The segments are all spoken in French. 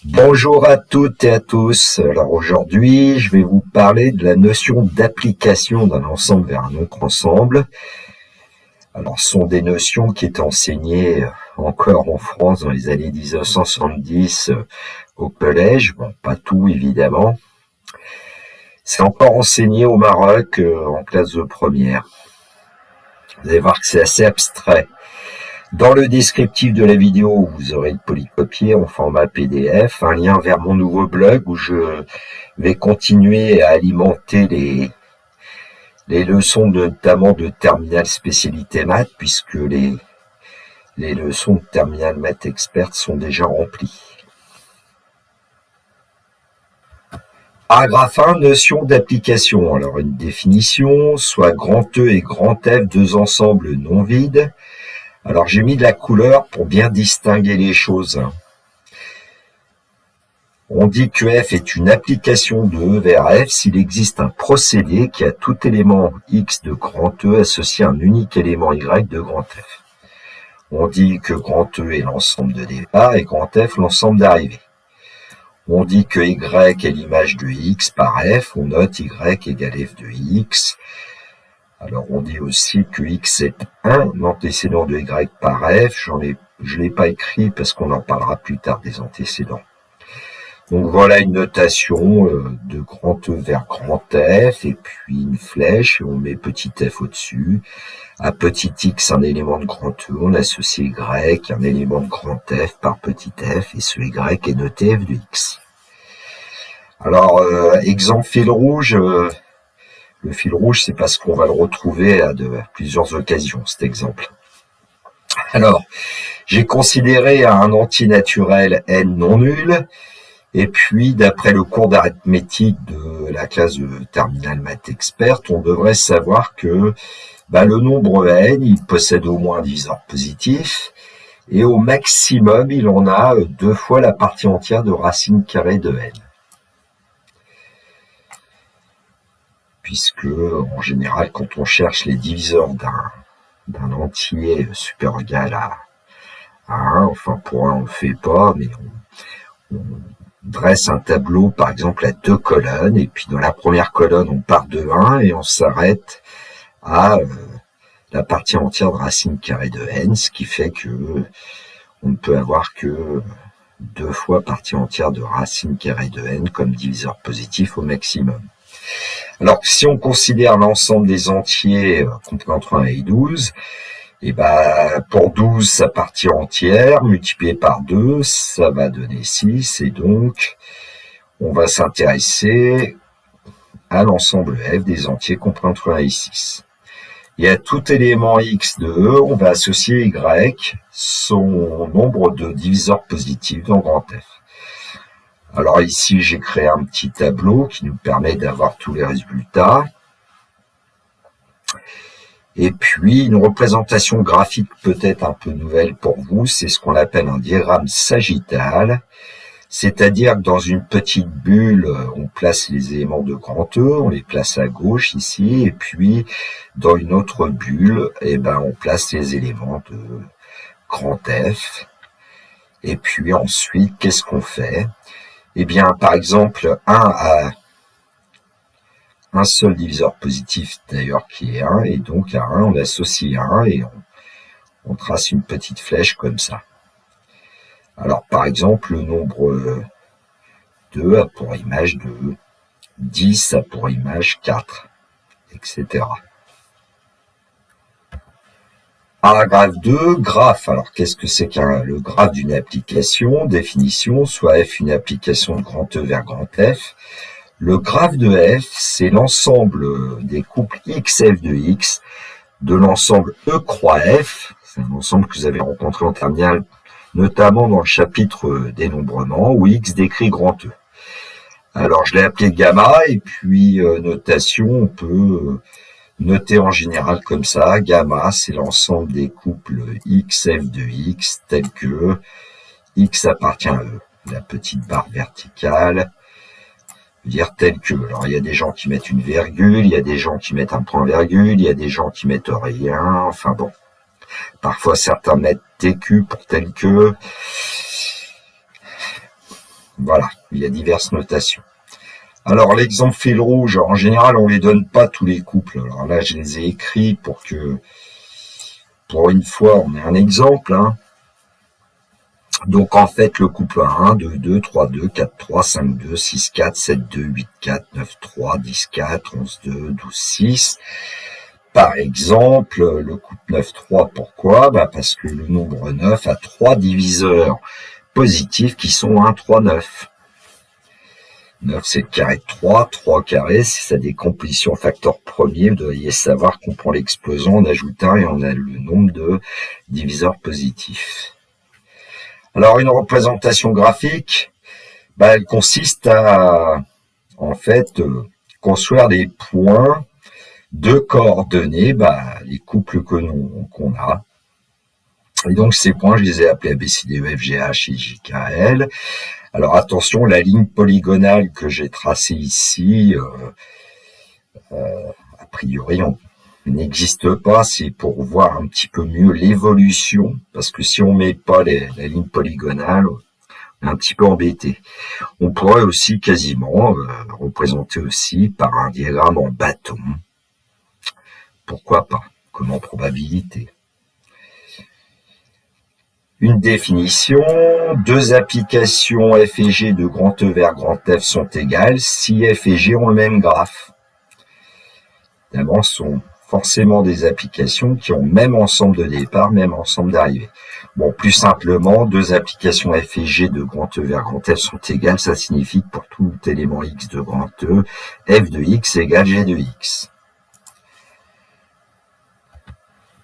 Bonjour à toutes et à tous. Alors aujourd'hui, je vais vous parler de la notion d'application d'un ensemble vers un autre ensemble. Alors, ce sont des notions qui étaient enseignées encore en France dans les années 1970 au collège. Bon, pas tout évidemment. C'est encore enseigné au Maroc en classe de première. Vous allez voir que c'est assez abstrait. Dans le descriptif de la vidéo, vous aurez le polycopier en format PDF, un lien vers mon nouveau blog où je vais continuer à alimenter les leçons notamment de terminale spécialité maths, puisque les leçons de terminale maths experte sont déjà remplies. Paragraphe 1, notion d'application. Alors une définition, soit grand E et grand F, deux ensembles non vides. Alors j'ai mis de la couleur pour bien distinguer les choses. On dit que F est une application de E vers F s'il existe un procédé qui a tout élément X de grand E associé à un unique élément Y de grand F. On dit que grand E est l'ensemble de départ et grand F l'ensemble d'arrivée. On dit que Y est l'image de X par F, on note Y égale F de X. Alors on dit aussi que X est un antécédent de Y par F, je l'ai pas écrit parce qu'on en parlera plus tard des antécédents. Donc voilà une notation de grand E vers grand F, et puis une flèche, et on met petit f au-dessus. À petit x, un élément de grand E, on associe Y, un élément de grand F par petit f, et ce Y est noté f de x. Alors, exemple fil rouge, le fil rouge, c'est parce qu'on va le retrouver à plusieurs occasions, cet exemple. Alors, j'ai considéré un entier naturel n non nul. Et puis, d'après le cours d'arithmétique de la classe de terminale maths experte, on devrait savoir que le nombre n, il possède au moins un diviseur positif, et au maximum, il en a deux fois la partie entière de racine carrée de n. Puisque, en général, quand on cherche les diviseurs d'un entier supérieur ou égal à 1, enfin pour 1 on ne le fait pas, mais on dresse un tableau, par exemple, à deux colonnes, et puis dans la première colonne, on part de 1 et on s'arrête à la partie entière de racine carrée de n, ce qui fait que on ne peut avoir que deux fois partie entière de racine carrée de n comme diviseur positif au maximum. Alors, si on considère l'ensemble des entiers compris entre 1 et 12, et pour 12, sa partie entière, multipliée par 2, ça va donner 6, et donc, on va s'intéresser à l'ensemble F des entiers compris entre 1 et 6. Et à tout élément X de E, on va associer Y, son nombre de diviseurs positifs dans grand F. Alors ici, j'ai créé un petit tableau qui nous permet d'avoir tous les résultats. Et puis, une représentation graphique peut-être un peu nouvelle pour vous, c'est ce qu'on appelle un diagramme sagittal. C'est-à-dire que dans une petite bulle, on place les éléments de grand E, on les place à gauche ici, et puis dans une autre bulle, on place les éléments de grand F. Et puis ensuite, qu'est-ce qu'on fait ? Par exemple, 1 a un seul diviseur positif d'ailleurs qui est 1, et donc à 1, on associe 1 et on trace une petite flèche comme ça. Alors par exemple, le nombre 2 a pour image 2, 10 a pour image 4, etc. Paragraphe 2, graphe. Alors qu'est-ce que c'est qu'un le graphe d'une application ? Définition, soit F une application de grand E vers grand F. Le graphe de F, c'est l'ensemble des couples XF de X de l'ensemble E croix F. C'est un ensemble que vous avez rencontré en terminale, notamment dans le chapitre dénombrement, où X décrit grand E. Alors, je l'ai appelé gamma, et puis notation, on peut noter en général comme ça. Gamma, c'est l'ensemble des couples XF de X, tels que X appartient à E. La petite barre verticale, dire tel que. Alors, il y a des gens qui mettent une virgule, il y a des gens qui mettent un point-virgule, il y a des gens qui mettent rien, enfin bon. Parfois, certains mettent TQ pour tel que. Voilà, il y a diverses notations. Alors, l'exemple fil rouge, en général, on les donne pas tous les couples. Alors là, je les ai écrits pour une fois, on ait un exemple, hein. Donc, en fait, le couple 1, 2, 2, 3, 2, 4, 3, 5, 2, 6, 4, 7, 2, 8, 4, 9, 3, 10, 4, 11, 2, 12, 6. Par exemple, le couple 9, 3, pourquoi? Parce que le nombre 9 a 3 diviseurs positifs qui sont 1, 3, 9. 9, c'est le carré de 3. 3 carré, c'est sa décomposition facteur premier. Vous devriez savoir qu'on prend l'exposant, on ajoute 1 et on a le nombre de diviseurs positifs. Alors, une représentation graphique, elle consiste à, en fait, construire des points de coordonnées, les couples qu'on a. Et donc, ces points, je les ai appelés A, B, C, D, E, F, G, H, I, J, K, L. Alors, attention, la ligne polygonale que j'ai tracée ici, a priori, n'existe pas. C'est pour voir un petit peu mieux l'évolution, parce que si on met pas la ligne polygonale, on est un petit peu embêté. On pourrait aussi quasiment représenter aussi par un diagramme en bâton. Pourquoi pas, comme en probabilité. Une définition, deux applications f et g de grand E vers grand F sont égales si f et g ont le même graphe. Évidemment, ce sont forcément des applications qui ont même ensemble de départ, même ensemble d'arrivée. Bon, plus simplement, deux applications f et g de grand E vers grand F sont égales, ça signifie que pour tout élément x de grand E, f de x égale g de x.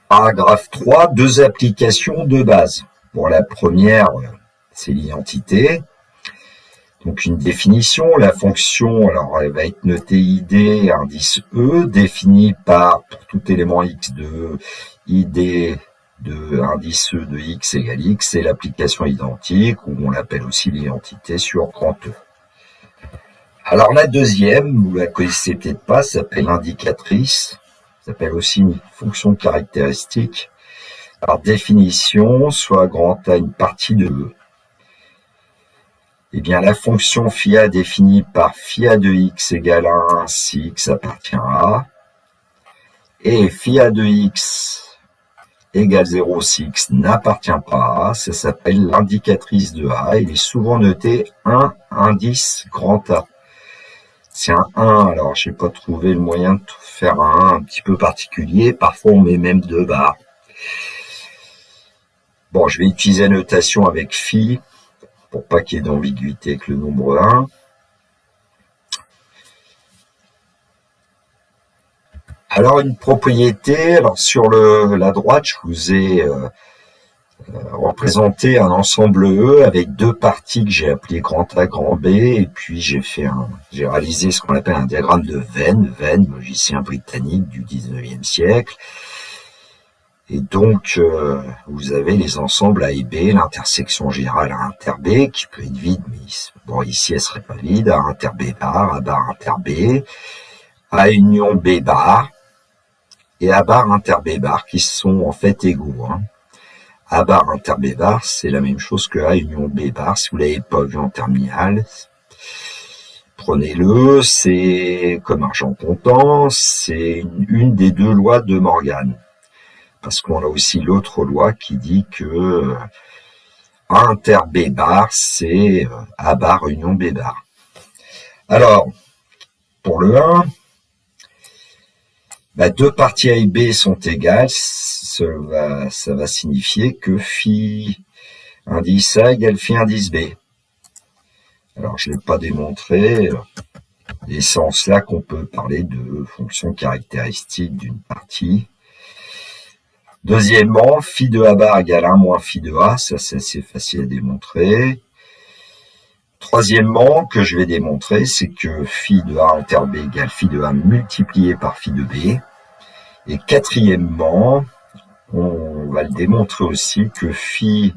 Paragraphe 3, deux applications de base. Pour la première, c'est l'identité. Donc une définition, la fonction, alors elle va être notée id indice e, définie par, pour tout élément x de id de indice e de x égale x, c'est l'application identique, ou on l'appelle aussi l'identité sur grand E. Alors la deuxième, vous la connaissez peut-être pas, s'appelle l'indicatrice, s'appelle aussi une fonction caractéristique. Par définition, soit grand A une partie de E. Eh bien, la fonction phi A définie par phi A de x égale 1 si x appartient à A, et phi A de x égale 0 si x n'appartient pas à A, ça s'appelle l'indicatrice de A, il est souvent noté 1 indice grand A. C'est un 1, alors je n'ai pas trouvé le moyen de faire un petit peu particulier, parfois on met même 2 barres. Bon, je vais utiliser la notation avec phi, pour pas qu'il y ait d'ambiguïté avec le nombre 1. Alors, une propriété, alors sur la droite, je vous ai représenté un ensemble E avec deux parties que j'ai appelées grand A, grand B, et puis j'ai réalisé ce qu'on appelle un diagramme de Venn, logicien britannique du 19e siècle. Et donc, vous avez les ensembles A et B, l'intersection générale A inter B, qui peut être vide, mais bon, ici, elle serait pas vide, A inter B bar, A bar inter B, A union B bar, et A bar inter B bar, qui sont en fait égaux. Hein. A bar inter B bar, c'est la même chose que A union B bar, si vous l'avez pas vu en terminale. Prenez-le, c'est comme argent comptant, c'est une des deux lois de Morgan. Parce qu'on a aussi l'autre loi qui dit que A inter B bar, c'est A bar union B bar. Alors, pour le 1, deux parties A et B sont égales, ça va signifier que phi indice A égale phi indice B. Alors, je ne l'ai pas démontré, et c'est en cela qu'on peut parler de fonction caractéristique d'une partie. Deuxièmement, phi de A bar égale 1 moins phi de A, ça c'est assez facile à démontrer. Troisièmement, que je vais démontrer, c'est que phi de A inter B égale phi de A multiplié par phi de B. Et quatrièmement, on va le démontrer aussi que phi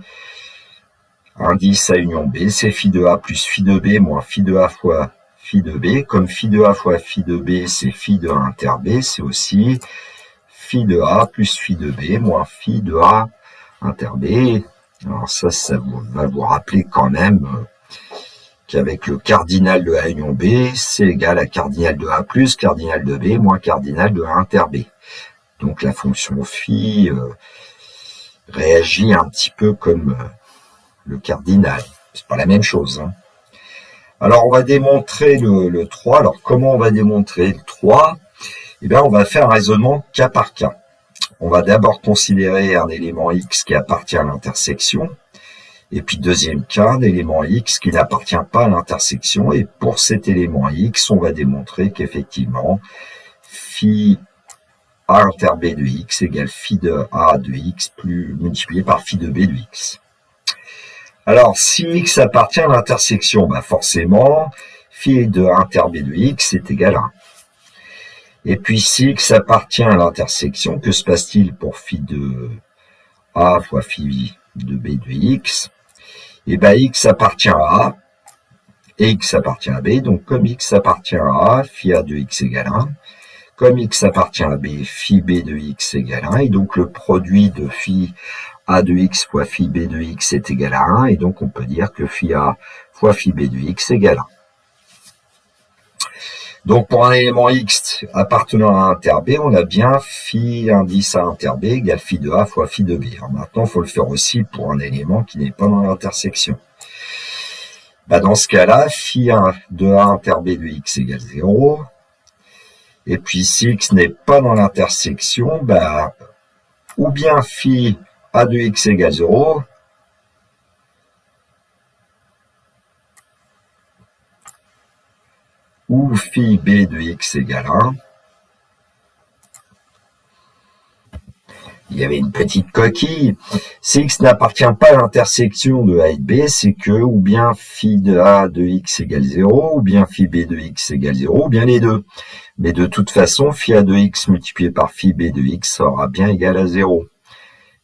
indice A union B, c'est phi de A plus phi de B moins phi de A fois phi de B. Comme phi de A fois phi de B, c'est phi de A inter B, c'est aussi phi de A plus phi de B moins phi de A inter B. Alors ça va vous rappeler quand même qu'avec le cardinal de A union B, c'est égal à cardinal de A plus cardinal de B moins cardinal de A inter B. Donc la fonction phi réagit un petit peu comme le cardinal. C'est pas la même chose, hein. Alors on va démontrer le 3. Alors comment on va démontrer le 3 ? Eh bien on va faire un raisonnement cas par cas. On va d'abord considérer un élément X qui appartient à l'intersection. Et puis deuxième cas, un élément X qui n'appartient pas à l'intersection. Et pour cet élément X, on va démontrer qu'effectivement, phi A inter B de X égale phi de A de X plus multiplié par phi de B de X. Alors, si X appartient à l'intersection, bah forcément, phi de A inter B de X est égal à 1. Et puis, si X appartient à l'intersection, que se passe-t-il pour phi de A fois phi de B de X ? Et bien, X appartient à A, et X appartient à B. Donc, comme X appartient à A, phi A de X égale 1. Comme X appartient à B, phi B de X égale 1. Et donc, le produit de phi A de X fois phi B de X est égal à 1. Et donc, on peut dire que phi A fois phi B de X égale 1. Donc, pour un élément X appartenant à inter B, on a bien phi indice A inter B égale phi de A fois phi de B. Alors maintenant, il faut le faire aussi pour un élément qui n'est pas dans l'intersection. Bah, dans ce cas-là, phi de A inter B de X égale 0. Et puis, si X n'est pas dans l'intersection, bah, ou bien phi A de X égale 0, ou phi B de X égale 1. Il y avait une petite coquille. Si X n'appartient pas à l'intersection de A et de B, c'est que ou bien phi de A de X égale 0, ou bien phi B de X égale 0, ou bien les deux. Mais de toute façon, phi A de X multiplié par phi B de X sera bien égal à 0.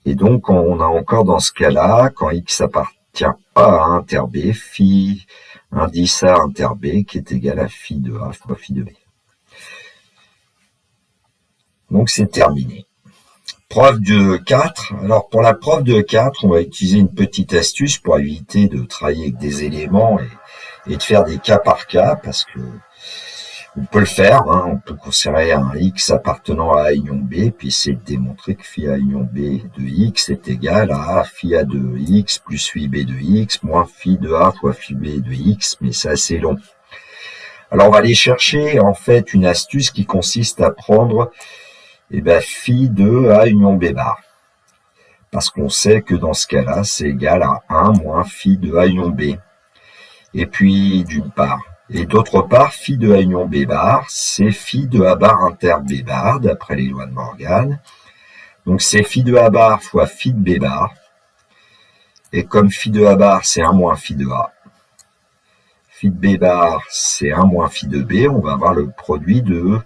Et donc, on a encore dans ce cas-là, quand X appartient pas à inter B, phi indice A inter B qui est égal à phi de A fois phi de B. Donc, c'est terminé. Preuve de 4. Alors, pour la preuve de 4, on va utiliser une petite astuce pour éviter de travailler avec des éléments et de faire des cas par cas, parce que on peut le faire, hein, on peut considérer un X appartenant à A union B, puis essayer de démontrer que phi A union B de X est égal à phi A de X plus phi B de X moins phi de A fois phi B de X, mais c'est assez long. Alors on va aller chercher en fait une astuce qui consiste à prendre phi de A union B bar. Parce qu'on sait que dans ce cas-là, c'est égal à 1 moins phi de A union B. Et puis d'une part. Et d'autre part, phi de A union B bar, c'est phi de A bar inter B bar, d'après les lois de Morgan. Donc c'est phi de A bar fois phi de B bar. Et comme phi de A bar, c'est 1 moins phi de A. Phi de B bar, c'est 1 moins phi de B. On va avoir le produit de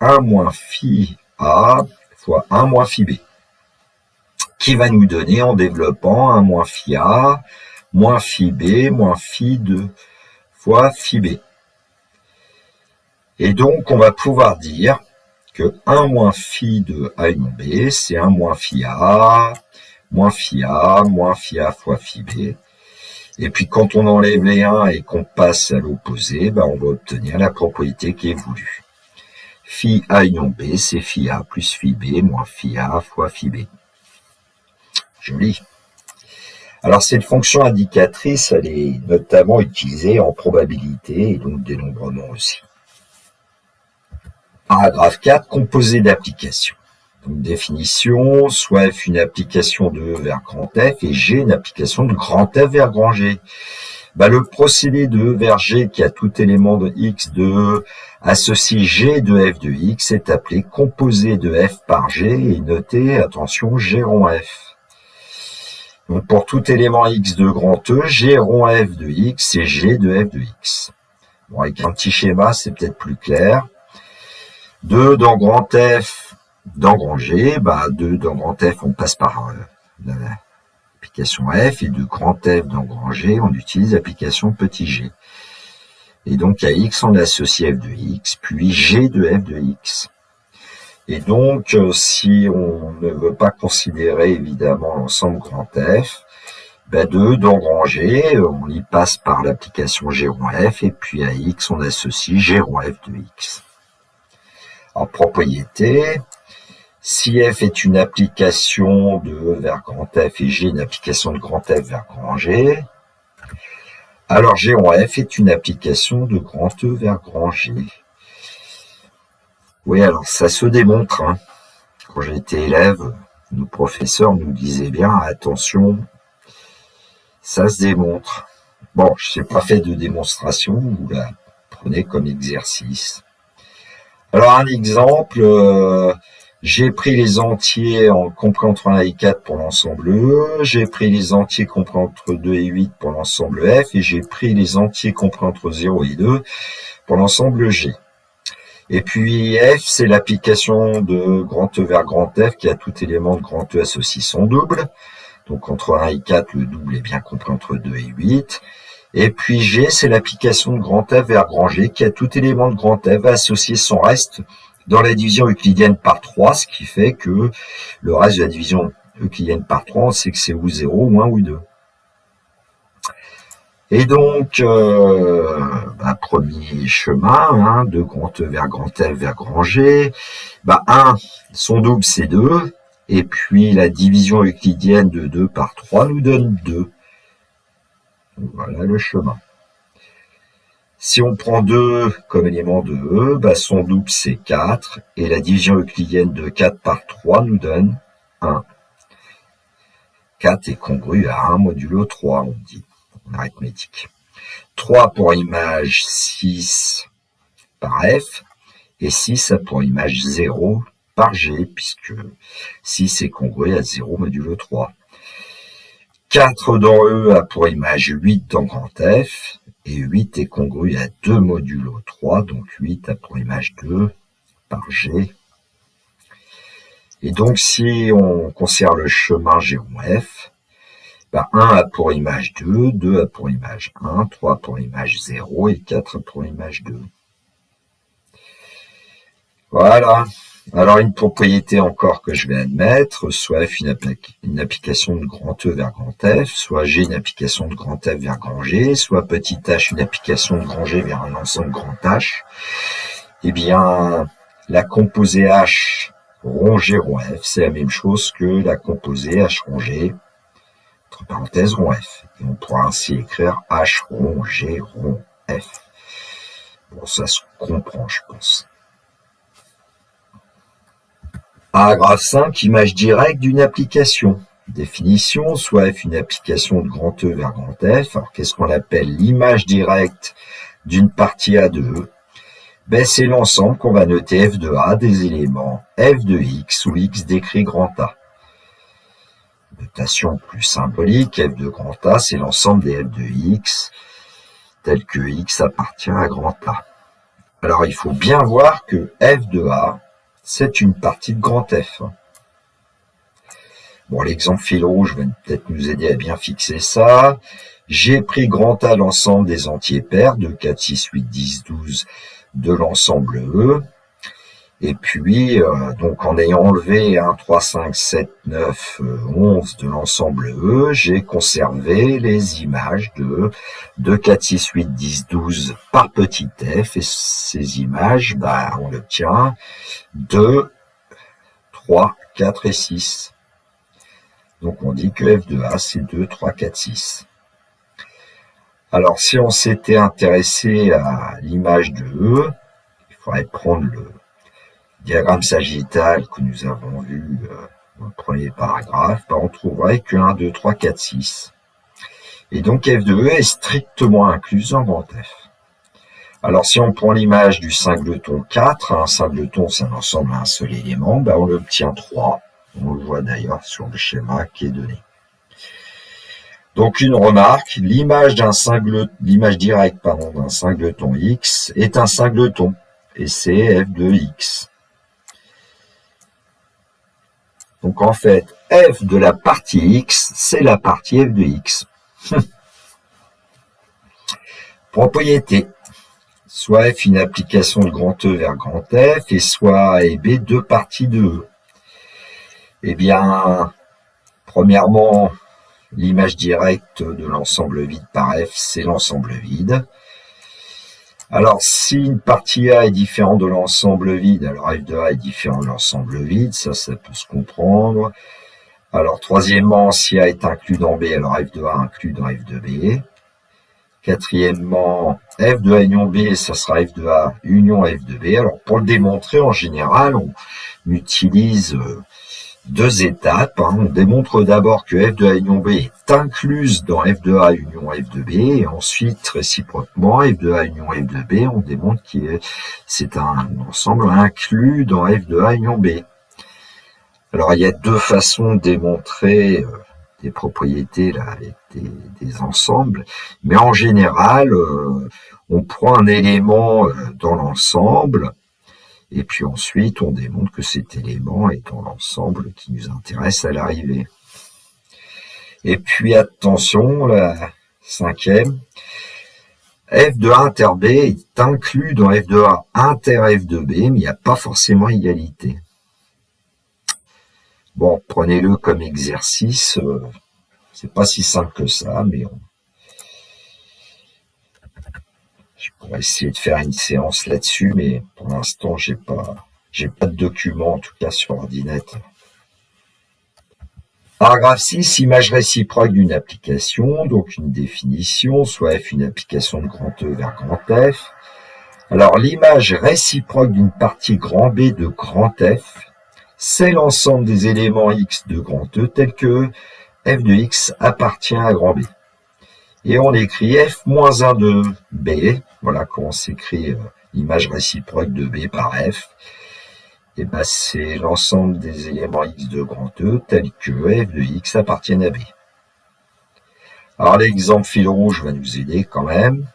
1 moins phi A fois 1 moins phi B. Qui va nous donner en développant 1 moins phi A, moins phi B, moins phi de fois phi B. Et donc, on va pouvoir dire que 1 moins phi de A union B, c'est 1 moins phi A, moins phi A, moins phi A fois phi B. Et puis, quand on enlève les 1 et qu'on passe à l'opposé, on va obtenir la propriété qui est voulue. Phi A union B, c'est phi A plus phi B, moins phi A fois phi B. Joli. Alors, cette fonction indicatrice, elle est notamment utilisée en probabilité et donc dénombrement aussi. Paragraphe 4, composé d'applications. Donc, définition, soit F une application de E vers grand F et G une application de grand F vers grand G. Le procédé de E vers G qui a tout élément de X de E associé G de F de X est appelé composé de F par G et noté, attention, G rond F. Donc, pour tout élément X de grand E, G rond F de X, c'est G de F de X. Bon, avec un petit schéma, c'est peut-être plus clair. 2 dans grand F, dans grand G, 2 dans grand F, on passe par l'application F, et de grand F dans grand G, on utilise l'application petit g. Et donc, à X, on associe F de X, puis G de F de X. Et donc, si on ne veut pas considérer évidemment l'ensemble grand F, de E dans grand G, on y passe par l'application G rond F, et puis à X, on associe G rond F de X. En propriété, si F est une application de E vers grand F et G une application de grand F vers grand G, alors G rond F est une application de grand E vers grand G. Oui, alors ça se démontre. Hein. Quand j'étais élève, nos professeurs nous disaient bien, attention, ça se démontre. Bon, je n'ai pas fait de démonstration, vous la prenez comme exercice. Alors un exemple, j'ai pris les entiers compris entre 1 et 4 pour l'ensemble E, j'ai pris les entiers compris entre 2 et 8 pour l'ensemble F, et j'ai pris les entiers compris entre 0 et 2 pour l'ensemble G. Et puis F, c'est l'application de grand E vers grand F qui a tout élément de grand E associe son double. Donc entre 1 et 4, le double est bien compris entre 2 et 8. Et puis G, c'est l'application de grand F vers grand G qui a tout élément de grand F associé son reste dans la division euclidienne par 3, ce qui fait que le reste de la division euclidienne par 3, on sait que c'est ou 0, ou 1 ou 2. Et donc, premier chemin, de grand E vers grand F vers grand G, 1, son double c'est 2, et puis la division euclidienne de 2 par 3 nous donne 2. Voilà le chemin. Si on prend 2 comme élément de E, son double c'est 4, et la division euclidienne de 4 par 3 nous donne 1. 4 est congru à 1 modulo 3, on dit, en arithmétique. 3 pour image 6 par F, et 6 a pour image 0 par G, puisque 6 est congru à 0 modulo 3. 4 dans E a pour image 8 dans grand F, et 8 est congru à 2 modulo 3, donc 8 a pour image 2 par G. Et donc, si on conserve le chemin G rond F, 1 a pour image 2, 2 a pour image 1, 3 a pour image 0, et 4 a pour image 2. Voilà. Alors, une propriété encore que je vais admettre, soit F une application de grand E vers grand F, soit G une application de grand F vers grand G, soit petit h une application de grand G vers un ensemble grand H. Eh bien, la composée H rond G rond F, c'est la même chose que la composée H rond G, entre parenthèses rond F. Et on pourra ainsi écrire H rond G rond F. Bon, ça se comprend, je pense. Paragraphe 5, image directe d'une application. Définition, soit F une application de grand E vers grand F. Alors, qu'est-ce qu'on appelle l'image directe d'une partie A de E? C'est l'ensemble qu'on va noter F de A des éléments F de X où X décrit grand A. Notation plus symbolique, F de grand A, c'est l'ensemble des F de X, tel que X appartient à grand A. Alors, il faut bien voir que F de A, c'est une partie de grand F. Bon, l'exemple fil rouge va peut-être nous aider à bien fixer ça. J'ai pris grand A l'ensemble des entiers pairs, 2, 4, 6, 8, 10, 12 de l'ensemble E. Et puis, donc en ayant enlevé 1, 3, 5, 7, 9, 11 de l'ensemble E, j'ai conservé les images de 2, 4, 6, 8, 10, 12 par petit f. Et ces images, on obtient 2, 3, 4 et 6. Donc on dit que f de A, c'est 2, 3, 4, 6. Alors, si on s'était intéressé à l'image de E, il faudrait prendre le diagramme sagittal que nous avons vu dans le premier paragraphe, on trouverait que 1, 2, 3, 4, 6. Et donc f de E est strictement incluse dans grand F. Alors si on prend l'image du singleton 4, un singleton c'est un ensemble à un seul élément, on obtient 3. On le voit d'ailleurs sur le schéma qui est donné. Donc une remarque, l'image directe d'un singleton X est un singleton, et c'est f de X. Donc en fait, f de la partie X, c'est la partie f de X. Propriété. Soit f une application de grand E vers grand F, et soit A et B deux parties de E. Eh bien, premièrement, l'image directe de l'ensemble vide par F, c'est l'ensemble vide. Alors, si une partie A est différente de l'ensemble vide, alors f de A est différent de l'ensemble vide, ça peut se comprendre. Alors, troisièmement, si A est inclus dans B, alors f de A inclus dans f de B. Quatrièmement, f de A union B, ça sera f de A union f de B. Alors, pour le démontrer, en général, on utilise deux étapes. On démontre d'abord que f de A union B est incluse dans f de A union f de B, et ensuite, réciproquement, f de A union f de B, on démontre que c'est un ensemble inclus dans f de A union B. Alors, il y a deux façons de démontrer des propriétés là, avec des ensembles, mais en général, on prend un élément dans l'ensemble, et puis ensuite, on démontre que cet élément est dans l'ensemble qui nous intéresse à l'arrivée. Et puis, attention, la cinquième, f de A inter B est inclus dans f de A inter f de B, mais il n'y a pas forcément égalité. Bon, prenez-le comme exercice, c'est pas si simple que ça, mais je pourrais essayer de faire une séance là-dessus, mais pour l'instant, j'ai pas de document, en tout cas sur l'ordinateur. Paragraphe 6, image réciproque d'une application, donc une définition, soit F une application de grand E vers grand F. Alors, l'image réciproque d'une partie grand B de grand F, c'est l'ensemble des éléments X de grand E tels que f de X appartient à grand B. Et on écrit f-1 de B, voilà comment s'écrit l'image réciproque de B par F. Et ben c'est l'ensemble des éléments X de grand E tels que f de X appartiennent à B. Alors l'exemple fil rouge va nous aider quand même.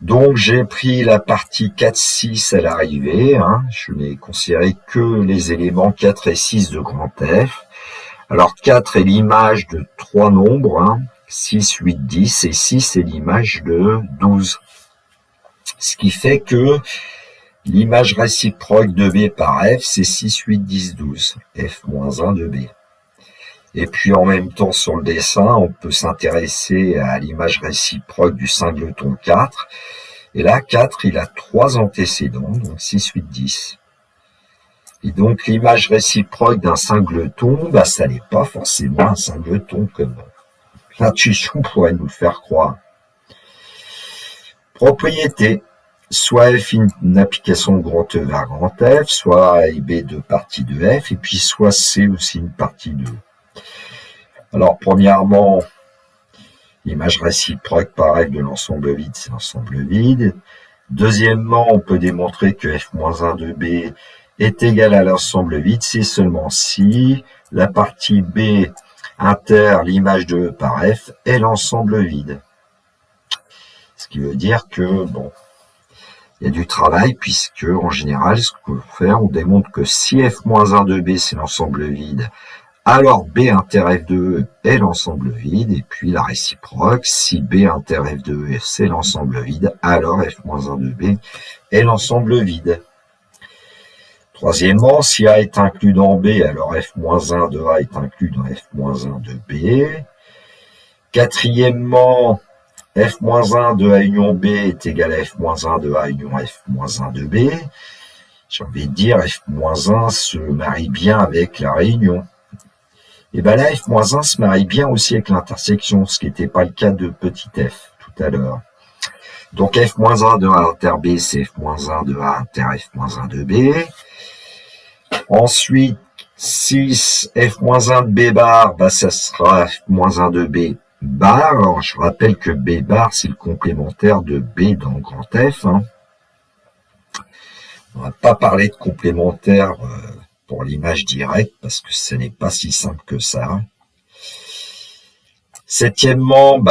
Donc j'ai pris la partie 4, 6 à l'arrivée, je n'ai considéré que les éléments 4 et 6 de grand F. Alors 4 est l'image de 3 nombres, 6, 8, 10, et 6 est l'image de 12. Ce qui fait que l'image réciproque de B par F, c'est 6, 8, 10, 12, f-1 de B. Et puis en même temps sur le dessin, on peut s'intéresser à l'image réciproque du singleton 4. Et là, 4, il a 3 antécédents, donc 6, 8, 10. Et donc l'image réciproque d'un singleton, ça n'est pas forcément un singleton comme l'intuition pourrait nous le faire croire. Propriété. Soit F une application de grand E vers grand F, soit A et B deux parties de F, et puis soit C aussi une partie de E. Alors, premièrement, l'image réciproque par F de l'ensemble vide, c'est l'ensemble vide. Deuxièmement, on peut démontrer que f-1 de B est égal à l'ensemble vide, c'est seulement si la partie B inter l'image de E par F est l'ensemble vide. Ce qui veut dire que, bon, il y a du travail puisque, en général, ce qu'on peut faire, on démontre que si f-1 de B c'est l'ensemble vide, alors B inter f de E est l'ensemble vide, et puis la réciproque, si B inter f de E c'est l'ensemble vide, alors f-1 de B est l'ensemble vide. Troisièmement, si A est inclus dans B, alors f-1 de A est inclus dans f-1 de B. Quatrièmement, f-1 de A union B est égal à f-1 de A union f-1 de B. J'ai envie de dire f-1 se marie bien avec la réunion. Et bien là, f-1 se marie bien aussi avec l'intersection, ce qui n'était pas le cas de petit f tout à l'heure. Donc f-1 de A inter B, c'est f-1 de A inter f-1 de B. Ensuite, 6 f-1 de B bar, ça sera f-1 de B bar. Alors, je rappelle que B bar, c'est le complémentaire de B dans grand F. On va pas parler de complémentaire pour l'image directe, parce que ce n'est pas si simple que ça. Septièmement,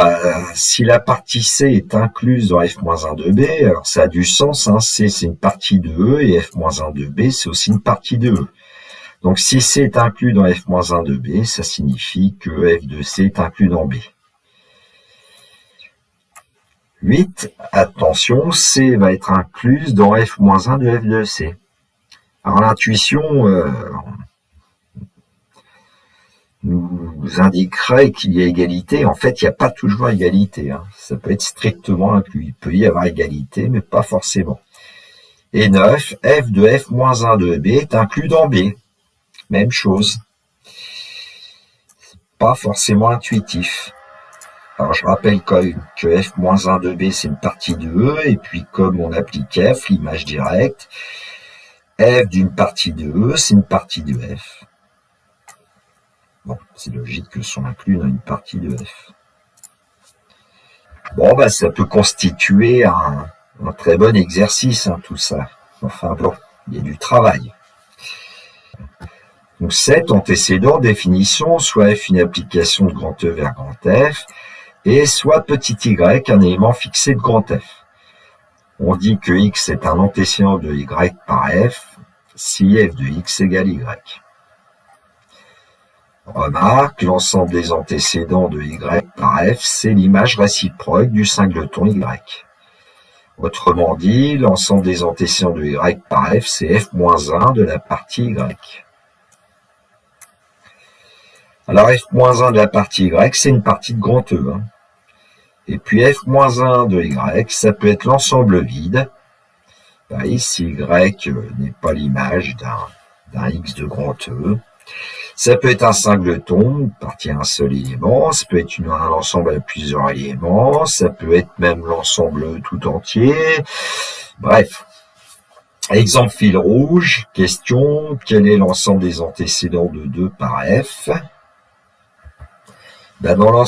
si la partie C est incluse dans f-1 de B, alors ça a du sens, C c'est une partie de E, et f-1 de B c'est aussi une partie de E. Donc si C est inclus dans f-1 de B, ça signifie que f de C est inclus dans B. 8, attention, C va être incluse dans f-1 de f de C. Alors l'intuition, nous indiquerait qu'il y a égalité. En fait, il n'y a pas toujours égalité. Ça peut être strictement inclus. Il peut y avoir égalité, mais pas forcément. Et 9, f de f-1 de b est inclus dans b. Même chose. Pas forcément intuitif. Alors, je rappelle quand même que f-1 de b, c'est une partie de e, et puis comme on applique f, l'image directe, f d'une partie de e, c'est une partie de f. Bon, c'est logique que sont inclus dans une partie de f. Bon, ça peut constituer un très bon exercice, tout ça. Enfin bon, il y a du travail. Donc 7, antécédent, définition, soit f une application de grand E vers grand F, et soit petit y, un élément fixé de grand F. On dit que x est un antécédent de y par f, si f de x égale y. Remarque, l'ensemble des antécédents de y par f, c'est l'image réciproque du singleton y. Autrement dit, l'ensemble des antécédents de y par f, c'est f-1 de la partie y. Alors f-1 de la partie y, c'est une partie de grand E. Et puis f-1 de y, ça peut être l'ensemble vide. Ici, y n'est pas l'image d'un x de grand E. Ça peut être un singleton, partie à un seul élément. Ça peut être un ensemble à plusieurs éléments. Ça peut être même l'ensemble tout entier. Bref. Exemple fil rouge. Question. Quel est l'ensemble des antécédents de 2 par f? Dans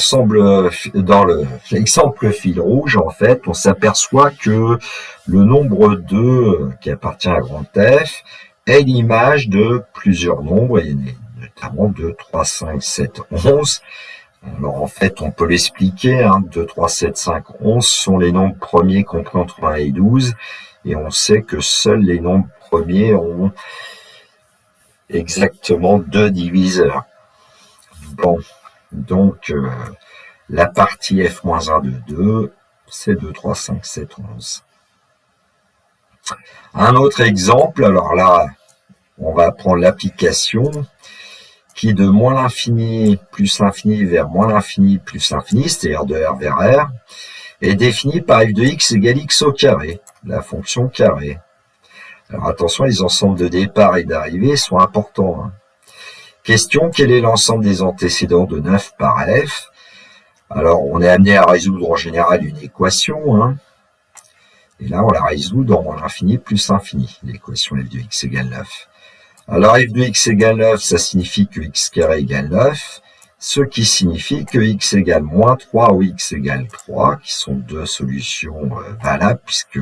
l'exemple fil rouge, en fait, on s'aperçoit que le nombre 2 qui appartient à grand F est l'image de plusieurs nombres, notamment 2, 3, 5, 7, 11. Alors en fait, on peut l'expliquer, 2, 3, 7, 5, 11 sont les nombres premiers compris entre 1 et 12, et on sait que seuls les nombres premiers ont exactement 2 diviseurs. Bon. Donc, la partie f-1 de 2, c'est 2, 3, 5, 7, 11. Un autre exemple, alors là, on va prendre l'application qui de moins l'infini plus l'infini vers moins l'infini plus l'infini, c'est-à-dire de R vers R, est définie par f de x égale x au carré, la fonction carré. Alors attention, les ensembles de départ et d'arrivée sont importants. Question, quel est l'ensemble des antécédents de 9 par f? Alors, on est amené à résoudre en général une équation, et là, on la résout dans l'infini plus l'infini, l'équation f de x égale 9. Alors, f de x égale 9, ça signifie que x carré égale 9, ce qui signifie que x égale moins 3 ou x égale 3, qui sont deux solutions valables, puisque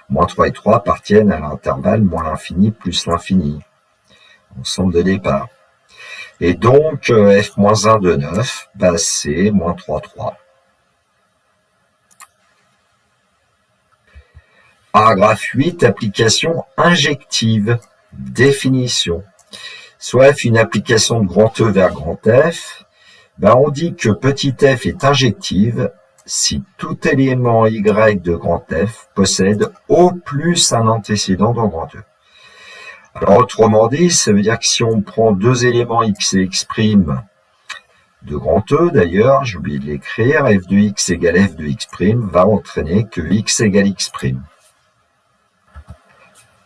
moins 3 et 3 appartiennent à l'intervalle moins l'infini plus l'infini, ensemble de départ. Et donc, f-1 de 9, c'est moins 3, 3. Paragraphe 8, application injective. Définition. Soit f une application de grand E vers grand F, on dit que petit f est injective si tout élément y de grand F possède au plus un antécédent dans grand E. Alors, autrement dit, ça veut dire que si on prend deux éléments x et x' de grand E, d'ailleurs, j'ai oublié de l'écrire, f de x égale f de x' va entraîner que x égale x'.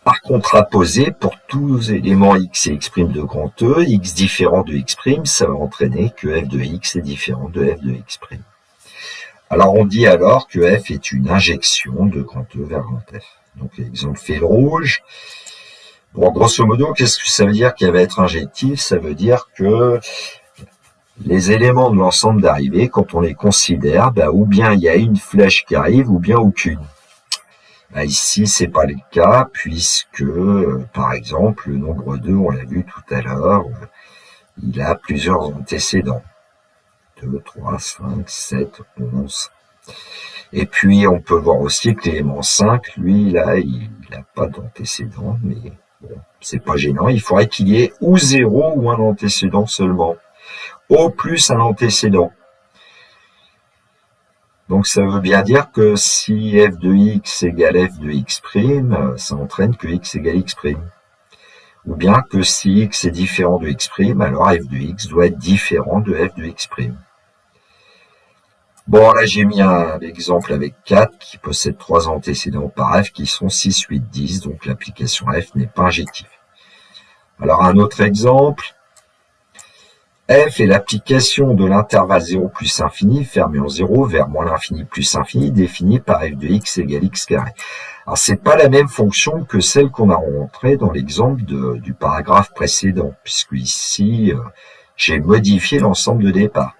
Par contraposé, pour tous éléments x et x' de grand E, x différent de x', ça va entraîner que f de x est différent de f de x'. Alors, on dit alors que f est une injection de grand E vers grand F. Donc, l'exemple fil rouge. Bon, grosso modo, qu'est-ce que ça veut dire qu'il va être injectif? Ça veut dire que les éléments de l'ensemble d'arrivée, quand on les considère, ou bien il y a une flèche qui arrive, ou bien aucune. Ici, c'est pas le cas, puisque, par exemple, le nombre 2, on l'a vu tout à l'heure, il a plusieurs antécédents. 2, 3, 5, 7, 11. Et puis, on peut voir aussi que l'élément 5, lui, là, il n'a pas d'antécédent, mais bon, c'est pas gênant. Il faudrait qu'il y ait ou 0 ou un antécédent seulement. Au plus un antécédent. Donc, ça veut bien dire que si f de x égale f de x', ça entraîne que x égale x'. ou bien que si x est différent de x', alors f de x doit être différent de f de x'. Bon, là j'ai mis un exemple avec 4 qui possède 3 antécédents par f qui sont 6, 8, 10, donc l'application f n'est pas injective. Alors un autre exemple, f est l'application de l'intervalle 0 plus infini fermé en 0 vers moins l'infini plus infini défini par f de x égale x carré. Alors c'est pas la même fonction que celle qu'on a rencontrée dans l'exemple du paragraphe précédent, puisque ici j'ai modifié l'ensemble de départ.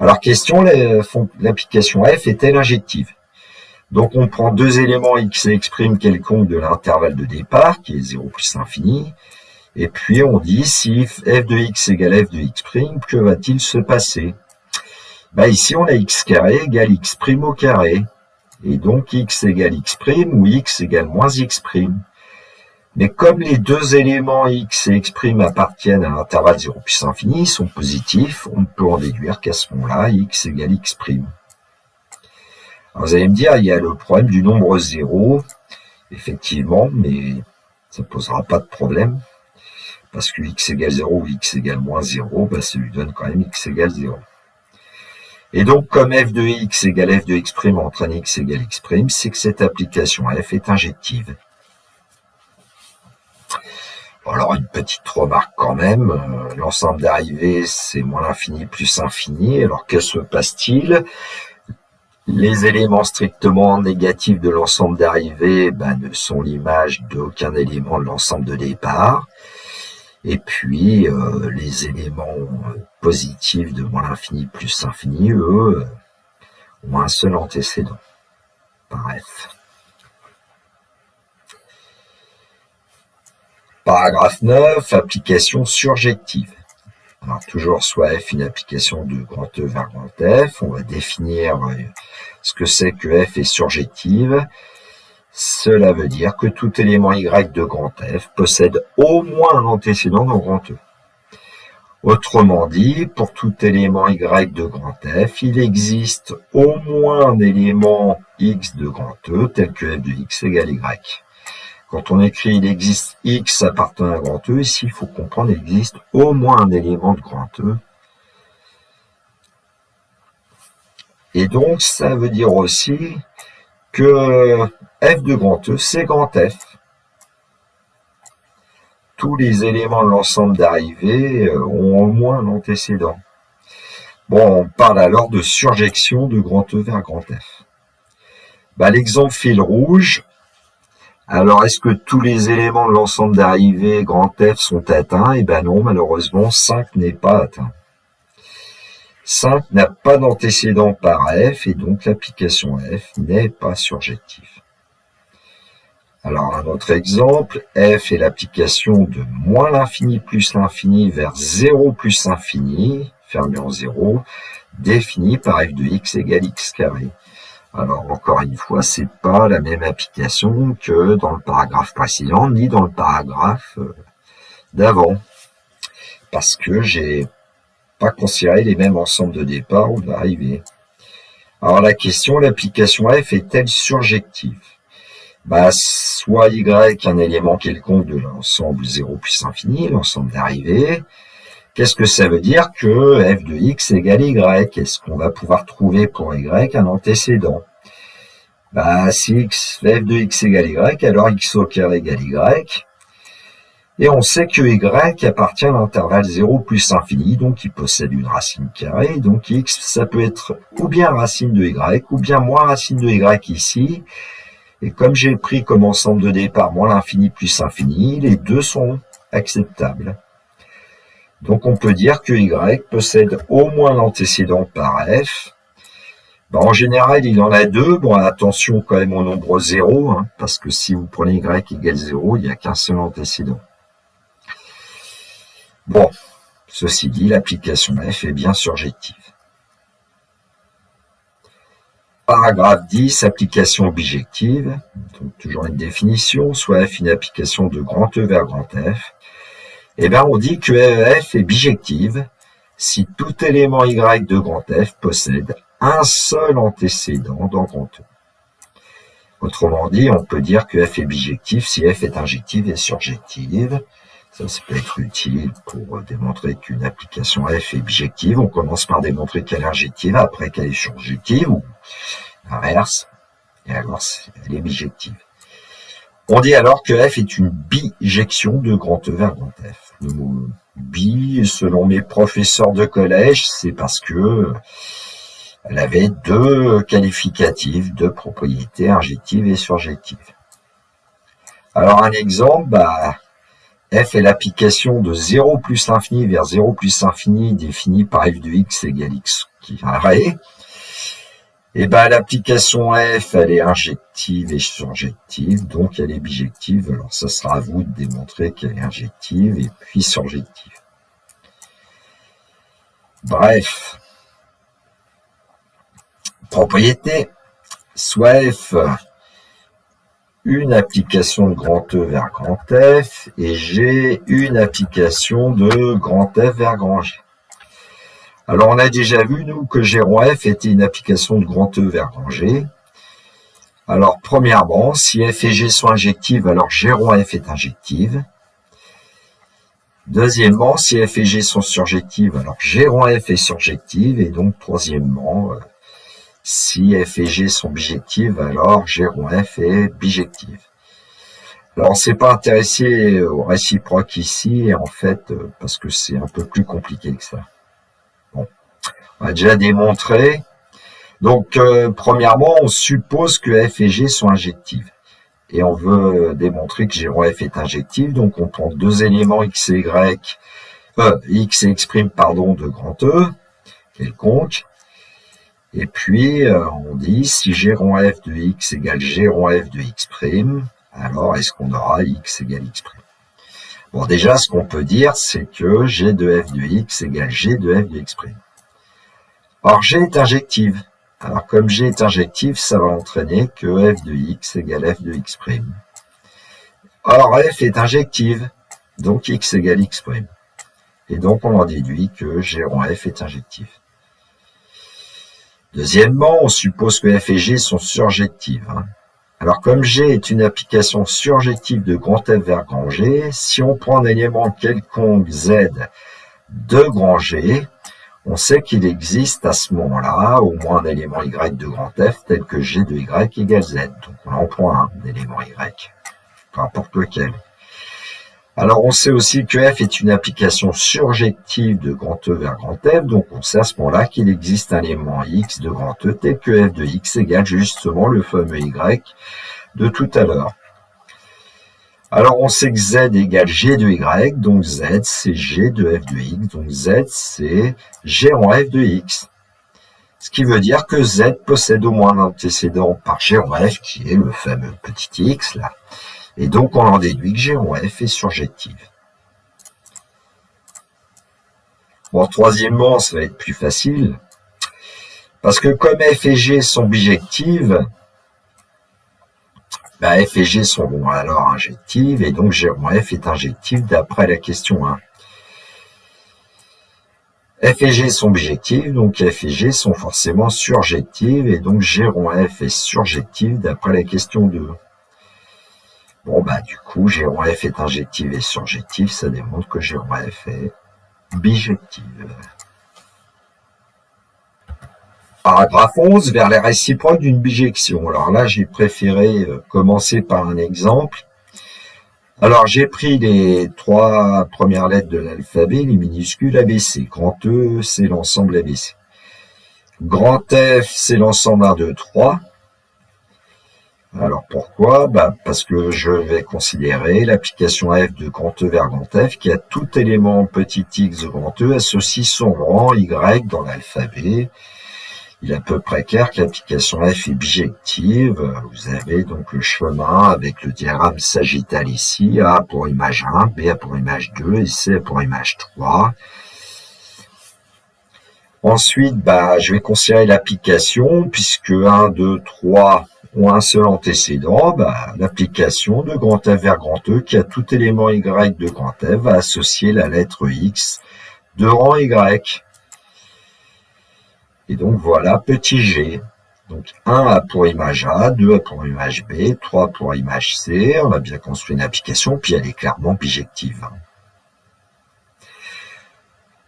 Alors question, l'application f est-elle injective? Donc on prend deux éléments x et x' quelconques de l'intervalle de départ, qui est 0 plus l'infini, et puis on dit si f de x égale f de x', que va-t-il se passer? Ici on a x carré égale x' au carré, et donc x égale x' ou x égale moins x'. Mais comme les deux éléments x et x' appartiennent à l'intervalle 0 plus infini, ils sont positifs, on peut en déduire qu'à ce moment-là, x égale x'. Alors vous allez me dire, il y a le problème du nombre 0, effectivement, mais ça ne posera pas de problème, parce que x égale 0 ou x égale moins 0, ça lui donne quand même x égale 0. Et donc, comme f de x égale f de x' entraîne x égale x', c'est que cette application f est injective. Alors, une petite remarque quand même, l'ensemble d'arrivées, c'est moins l'infini plus infini. Alors, que se passe-t-il? Les éléments strictement négatifs de l'ensemble d'arrivées ne sont l'image d'aucun élément de l'ensemble de départ. Et puis, les éléments positifs de moins l'infini plus infini, eux, ont un seul antécédent, par f. Paragraphe 9, application surjective. Alors, toujours soit f une application de grand E vers grand F. On va définir ce que c'est que f est surjective. Cela veut dire que tout élément y de grand F possède au moins un antécédent dans grand E. Autrement dit, pour tout élément y de grand F, il existe au moins un élément x de grand E tel que f de x égale y. Quand on écrit il existe x appartenant à grand E, ici il faut comprendre qu'il existe au moins un élément de grand E. Et donc ça veut dire aussi que f de grand E, c'est grand F. Tous les éléments de l'ensemble d'arrivée ont au moins un antécédent. Bon, on parle alors de surjection de grand E vers grand F. L'exemple fil rouge. Alors, est-ce que tous les éléments de l'ensemble d'arrivée grand F sont atteints? Non, malheureusement, 5 n'est pas atteint. 5 n'a pas d'antécédent par f, et donc l'application f n'est pas surjective. Alors, un autre exemple, f est l'application de moins l'infini plus l'infini vers 0 plus infini, fermé en 0, défini par f de x égale x carré. Alors, encore une fois, c'est pas la même application que dans le paragraphe précédent, ni dans le paragraphe d'avant. Parce que j'ai pas considéré les mêmes ensembles de départ ou d'arrivée. Alors, la question, l'application f est-elle surjective? Soit y, un élément quelconque de l'ensemble 0 plus infini, l'ensemble d'arrivée. Qu'est-ce que ça veut dire que f de x égale y? Est-ce qu'on va pouvoir trouver pour y un antécédent? Si f de x égale y, alors x au carré égale y. Et on sait que y appartient à l'intervalle 0 plus infini, donc il possède une racine carrée. Donc x, ça peut être ou bien racine de y, ou bien moins racine de y ici. Et comme j'ai pris comme ensemble de départ moins l'infini plus infini, les deux sont acceptables. Donc on peut dire que y possède au moins l'antécédent par f. En général, il en a deux. Bon, attention quand même au nombre 0, parce que si vous prenez y égale 0, il n'y a qu'un seul antécédent. Bon, ceci dit, l'application f est bien surjective. Paragraphe 10, application bijective. Donc, toujours une définition, soit f une application de grand E vers grand F. On dit que f est bijective si tout élément y de grand F possède un seul antécédent dans grand E. Autrement dit, on peut dire que f est bijective si f est injective et surjective. Ça peut être utile pour démontrer qu'une application F est bijective. On commence par démontrer qu'elle est injective, après qu'elle est surjective, ou l'inverse, et alors elle est bijective. On dit alors que F est une bijection de grand E vers grand F. Le mot bi, selon mes professeurs de collège, c'est parce que elle avait deux qualificatifs, deux propriétés, injectives et surjectives. Alors un exemple, F est l'application de 0 plus l'infini vers 0 plus l'infini définie par f de x égale x carré. Et l'application F, elle est injective et surjective, donc elle est bijective. Alors ça sera à vous de démontrer qu'elle est injective et puis surjective. Bref. Propriété. Soit F une application de grand E vers grand F et G une application de grand F vers grand G. Alors, on a déjà vu, nous, que G rond F était une application de grand E vers grand G. Alors, premièrement, si F et G sont injectives, alors G rond F est injective. Deuxièmement, si F et G sont surjectives, alors G rond F est surjective. Et donc, troisièmement, si F et G sont bijectives, alors G rond F est bijective. Alors, on ne s'est pas intéressé au réciproque ici, en fait, parce que c'est un peu plus compliqué que ça. Bon, on va déjà démontrer. Donc, premièrement, on suppose que F et G sont injectives. Et on veut démontrer que G rond F est injective. Donc, on prend deux éléments x et y, x et x', de grand E, quelconque. Et puis, on dit, si G rond F de x égale G rond F de x', alors est-ce qu'on aura x égale x'? Bon, déjà, ce qu'on peut dire, c'est que G de F de x égale G de F de x'. Or, G est injective. Alors, comme G est injective, ça va entraîner que F de x égale F de x'. Or, F est injective, donc x égale x'. Et donc, on en déduit que G rond F est injective. Deuxièmement, on suppose que F et G sont surjectives. Alors, comme G est une application surjective de grand F vers grand G, si on prend un élément quelconque Z de grand G, on sait qu'il existe à ce moment-là au moins un élément Y de grand F tel que G de Y égale Z. Donc, on en prend un élément Y, peu importe lequel. Alors, on sait aussi que F est une application surjective de grand E vers grand F, donc on sait à ce moment-là qu'il existe un élément X de grand E tel que F de X égale justement le fameux Y de tout à l'heure. Alors, on sait que Z égale G de Y, donc Z, c'est G de F de X, donc Z, c'est G rond F de X. Ce qui veut dire que Z possède au moins un antécédent par G rond F, qui est le fameux petit X, là. Et donc, on en déduit que G rond F est surjective. Bon, troisièmement, ça va être plus facile, parce que comme F et G sont bijectives, F et G seront alors injectives, et donc G rond F est injective d'après la question 1. F et G sont bijectives, donc F et G sont forcément surjectives, et donc G rond F est surjective d'après la question 2. Bon, du coup, G rond F est injective et surjective, ça démontre que G rond F est bijective. Paragraphe 11, vers les réciproques d'une bijection. Alors là, j'ai préféré commencer par un exemple. Alors, j'ai pris les 3 premières lettres de l'alphabet, les minuscules ABC. Grand E, c'est l'ensemble ABC. Grand F, c'est l'ensemble 1, 2, 3. Alors, pourquoi? Parce que je vais considérer l'application F de grand E vers grand F qui a tout élément petit x de grand E associe son rang Y dans l'alphabet. Il est à peu près clair que l'application F est bijective. Vous avez donc le chemin avec le diagramme sagittal ici, A pour image 1, B pour image 2 et C pour image 3. Ensuite, je vais considérer l'application, puisque 1, 2, 3 ont un seul antécédent, l'application de grand F vers grand E qui a tout élément Y de grand F va associer la lettre X de rang Y. Et donc voilà, petit g. Donc 1 a pour image A, 2 a pour image B, 3 pour image C. On a bien construit une application, puis elle est clairement bijective.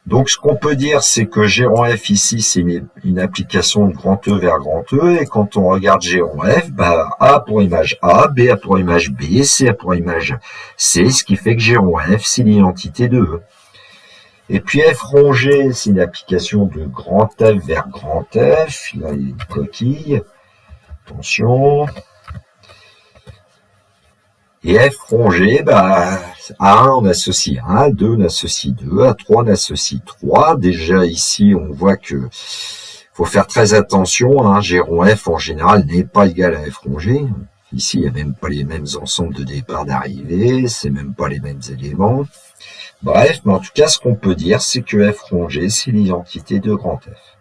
Donc, ce qu'on peut dire, c'est que G rond F ici, c'est une application de grand E vers grand E. Et quand on regarde G rond F, bah, A pour image A, B a pour image B, C a pour image C, ce qui fait que G rond F, c'est l'identité de E. Et puis F rond G, c'est une application de grand F vers grand F. Là, il y a une coquille. Attention. Et F rond G, bah, A1, on associe 1, à 2, on associe 2, à 3, on associe 3. Déjà, ici, on voit que faut faire très attention, hein. G rond F, en général, n'est pas égal à F rond G. Ici, il n'y a même pas les mêmes ensembles de départ d'arrivée, c'est même pas les mêmes éléments. Bref, mais en tout cas, ce qu'on peut dire, c'est que F rond G, c'est l'identité de grand F.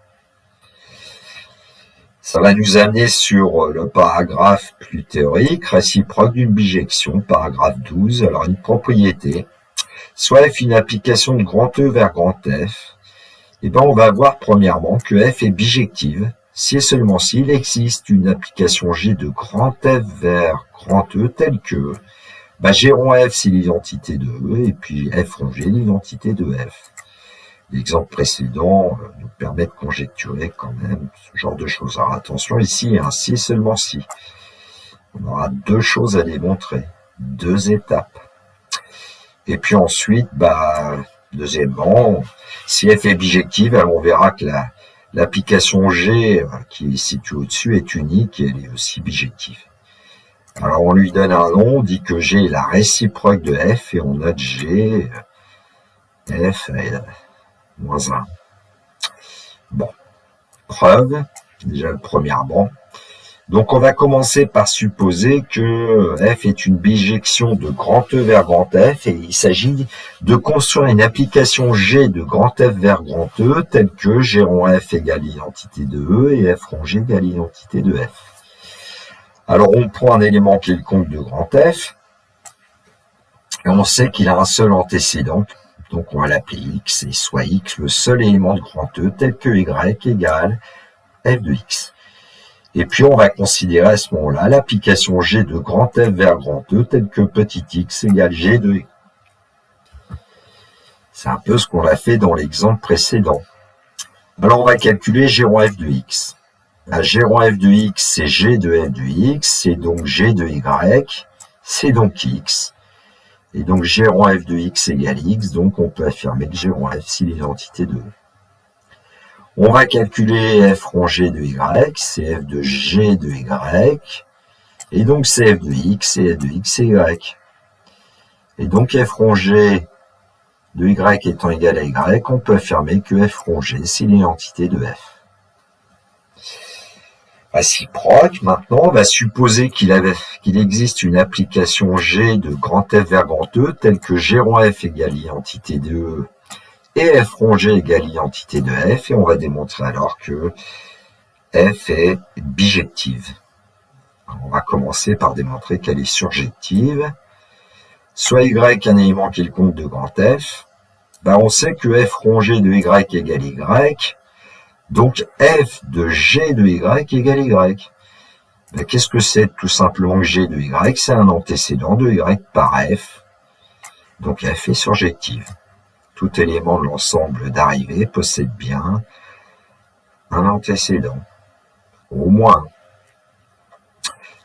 Ça va nous amener sur le paragraphe plus théorique, réciproque d'une bijection, paragraphe 12. Alors, une propriété, soit F une application de grand E vers grand F, et ben on va voir premièrement que F est bijective, si et seulement s'il existe une application G de grand F vers grand E telle que bah, G rond F c'est l'identité de E, et puis F rond G l'identité de F. L'exemple précédent nous permet de conjecturer quand même ce genre de choses. Alors attention, ici, il y a un si et seulement si. On aura deux choses à démontrer, deux étapes. Et puis ensuite, bah, deuxièmement, si F est bijective, alors on verra que l'application G qui est située au-dessus est unique et elle est aussi bijective. Alors on lui donne un nom, on dit que G est la réciproque de F et on note G, F est moins 1. Bon, preuve, déjà premièrement. Donc on va commencer par supposer que F est une bijection de grand E vers grand F et il s'agit de construire une application G de grand F vers grand E telle que G rond F égale l'identité de E et F rond G égale l'identité de F. Alors on prend un élément quelconque de grand F et on sait qu'il a un seul antécédent. Donc on va l'appeler X, et soit X le seul élément de grand E tel que Y égale F de X. Et puis on va considérer à ce moment-là l'application G de grand F vers grand E tel que petit x égale G de Y. C'est un peu ce qu'on a fait dans l'exemple précédent. Alors on va calculer G rond F de X. G rond F de X c'est G de F de X, c'est donc G de Y, c'est donc X. Et donc, G rond F de X égale X, donc on peut affirmer que G rond F, c'est l'identité de E. On va calculer F rond G de Y, c'est F de G de Y, et donc c'est F de X, et F de X, c'est Y. Et donc, F rond G de Y étant égal à Y, on peut affirmer que F rond G, c'est l'identité de F. Réciproque, maintenant, on va supposer qu'il existe une application G de grand F vers grand E, telle que G rond F égale l'identité de E et F rond G égale l'identité de F, et on va démontrer alors que F est bijective. Alors, on va commencer par démontrer qu'elle est surjective. Soit Y un élément quelconque de grand F, ben on sait que F rond G de Y égale Y, donc F de G de Y égale Y. Ben, qu'est-ce que c'est tout simplement que G de Y? C'est un antécédent de Y par F. Donc F est surjective. Tout élément de l'ensemble d'arrivée possède bien un antécédent. Au moins.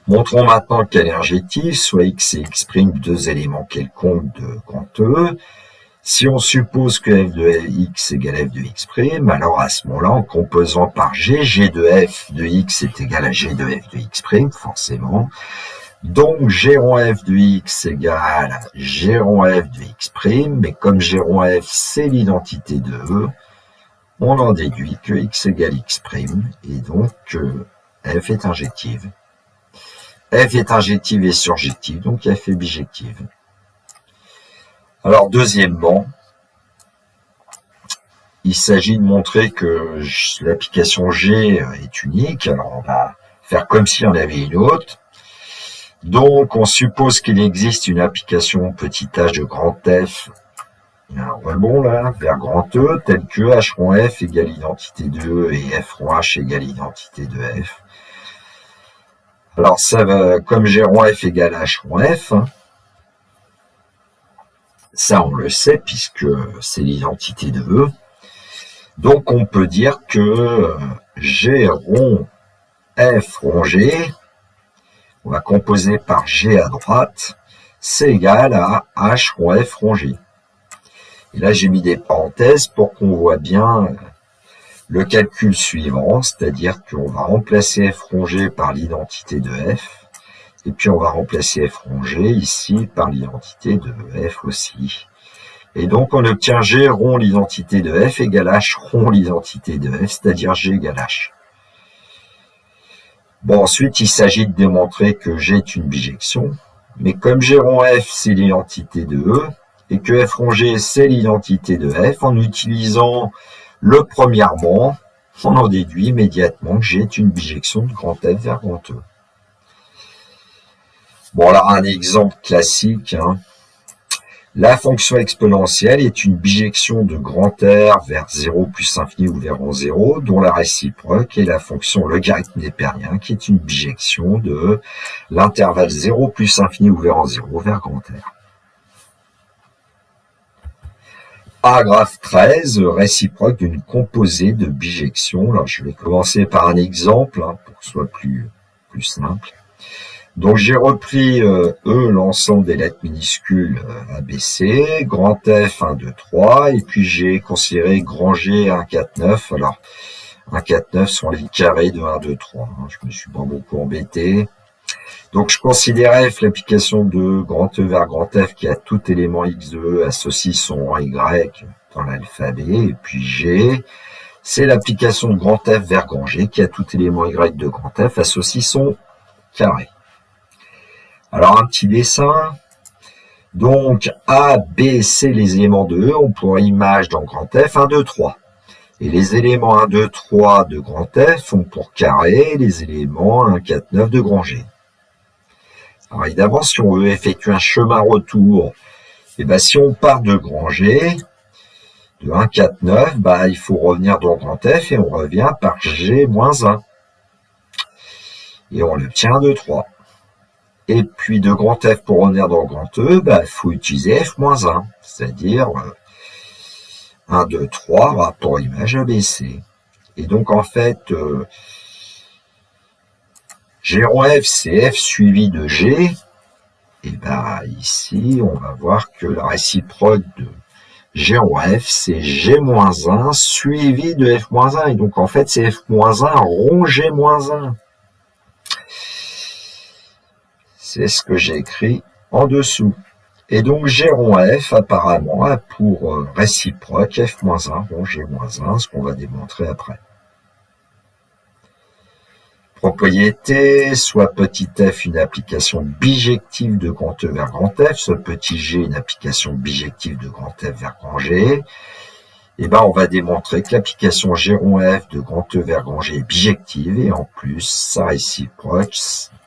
Montrons maintenant qu'elle est injective, soit X et X', deux éléments quelconques de grand E. Si on suppose que F de X égale F de X', alors à ce moment-là, en composant par G, G de F de X est égal à G de F de X', forcément. Donc, G rond F de X égale G rond F de X', mais comme G rond F, c'est l'identité de E, on en déduit que X égale X', et donc F est injective. F est injective et surjective, donc F est bijective. Alors, deuxièmement, il s'agit de montrer que l'application G est unique. Alors, on va faire comme s'il y en avait une autre. Donc, on suppose qu'il existe une application petit h de grand F, il y a un rebond là, vers grand E, tel que H rond F égale l'identité de E et F rond H égale l'identité de F. Alors, ça va, comme G rond F égale H rond F, ça, on le sait, puisque c'est l'identité de E. Donc on peut dire que G rond F rond G, on va composer par G à droite, c'est égal à H rond F rond G. Et là j'ai mis des parenthèses pour qu'on voit bien le calcul suivant, c'est-à-dire qu'on va remplacer F rond G par l'identité de F, et puis on va remplacer F rond G ici par l'identité de F aussi. Et donc on obtient G rond l'identité de F égale H rond l'identité de F, c'est-à-dire G égale H. Bon, ensuite il s'agit de démontrer que G est une bijection, mais comme G rond F c'est l'identité de E, et que F rond G c'est l'identité de F, en utilisant le premièrement, on en déduit immédiatement que G est une bijection de grand F vers grand E. Bon, alors un exemple classique, la fonction exponentielle est une bijection de grand R vers 0 plus infini ou vers rang 0, dont la réciproque est la fonction logarithme népérien, qui est une bijection de l'intervalle 0 plus infini ou vers rang 0 vers grand R. Paragraphe 13, réciproque d'une composée de bijection. Alors, je vais commencer par un exemple, pour que ce soit plus simple. Donc, j'ai repris E, l'ensemble des lettres minuscules ABC, grand F 1, 2, 3, et puis j'ai considéré grand G 1, 4, 9. Alors, 1, 4, 9 sont les carrés de 1, 2, 3. Je me suis pas beaucoup embêté. Donc, je considère F l'application de grand E vers grand F qui a tout élément X de E associe son rang Y dans l'alphabet. Et puis G, c'est l'application de grand F vers grand G qui a tout élément Y de grand F associe son carré. Alors, un petit dessin. Donc, A, B, C, les éléments de E ont pour image dans grand F 1, 2, 3. Et les éléments 1, 2, 3 de grand F ont pour carré les éléments 1, 4, 9 de grand G. Alors évidemment, si on veut effectuer un chemin retour, si on part de grand G, de 1, 4, 9, il faut revenir dans grand F et on revient par G moins 1. Et on obtient 2, 3. Et puis de grand F pour revenir dans grand E, il faut utiliser F moins 1, c'est-à-dire 1, 2, 3, rapport image ABC. Et donc en fait, G rond F, c'est F suivi de G. Et ici, on va voir que la réciproque de G rond F, c'est G moins 1 suivi de F moins 1. Et donc en fait, c'est F moins 1 rond G moins 1. C'est ce que j'ai écrit en dessous. Et donc G rond F, apparemment, a pour réciproque F moins 1 rond G moins 1, ce qu'on va démontrer après. Propriété, soit petit f une application bijective de grand E vers grand F, soit petit g une application bijective de grand F vers grand G. Et on va démontrer que l'application G rond F de grand E vers grand G est bijective et en plus, sa réciproque,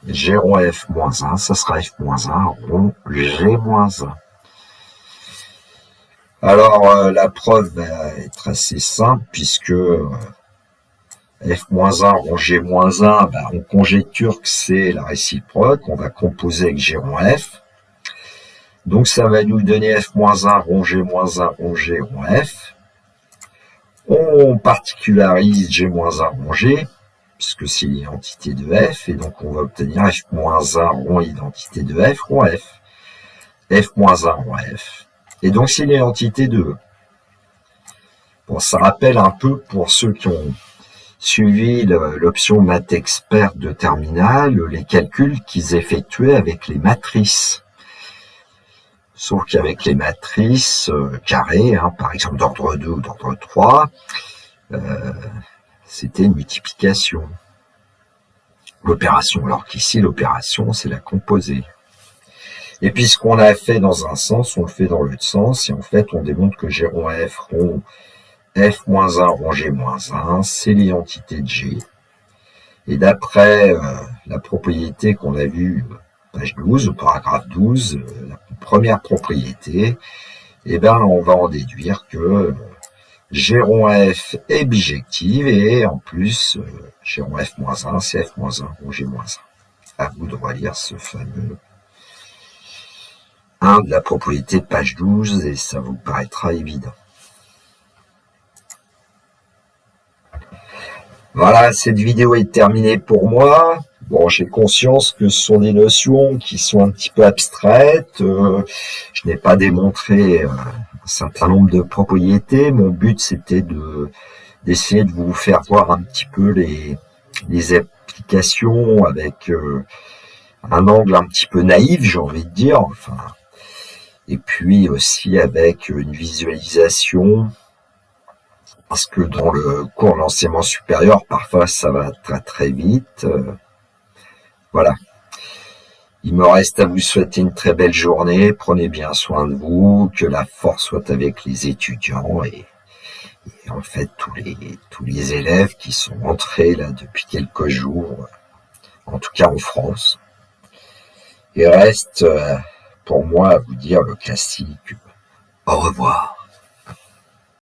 G rond F moins 1, ça sera F moins 1 rond G moins 1. Alors, la preuve va être assez simple puisque F-1 rond G-1, on conjecture que c'est la réciproque, on va composer avec G rond F. Donc ça va nous donner F-1 rond G-1 rond G rond F. On particularise G-1 rond G, puisque c'est l'identité de F, et donc on va obtenir F-1 rond identité de F rond F. F-1 rond F. Et donc c'est l'identité de E. Bon, ça rappelle un peu pour ceux qui ont suivi l'option Math Expert de Terminal, les calculs qu'ils effectuaient avec les matrices. Sauf qu'avec les matrices carrées, par exemple d'ordre 2 ou d'ordre 3, c'était une multiplication. L'opération, alors qu'ici l'opération c'est la composée. Et puis ce qu'on a fait dans un sens, on le fait dans l'autre sens, et en fait on démontre que G rond F rond F-1 rond G-1, c'est l'identité de G. Et d'après la propriété qu'on a vue, page 12, au paragraphe 12, la première propriété, on va en déduire que G rond F est bijective et en plus, G rond F-1, c'est F-1 rond G-1. À vous de relire ce fameux 1 de la propriété de page 12 et ça vous paraîtra évident. Voilà, cette vidéo est terminée pour moi. Bon, j'ai conscience que ce sont des notions qui sont un petit peu abstraites. Je n'ai pas démontré un certain nombre de propriétés. Mon but, c'était d'essayer de vous faire voir un petit peu les applications avec un angle un petit peu naïf, j'ai envie de dire. Enfin, et puis aussi avec une visualisation. Parce que dans le cours de l'enseignement supérieur, parfois ça va très très vite. Voilà. Il me reste à vous souhaiter une très belle journée. Prenez bien soin de vous, que la force soit avec les étudiants et en fait tous les élèves qui sont entrés là depuis quelques jours, en tout cas en France. Il reste pour moi à vous dire le classique. Au revoir.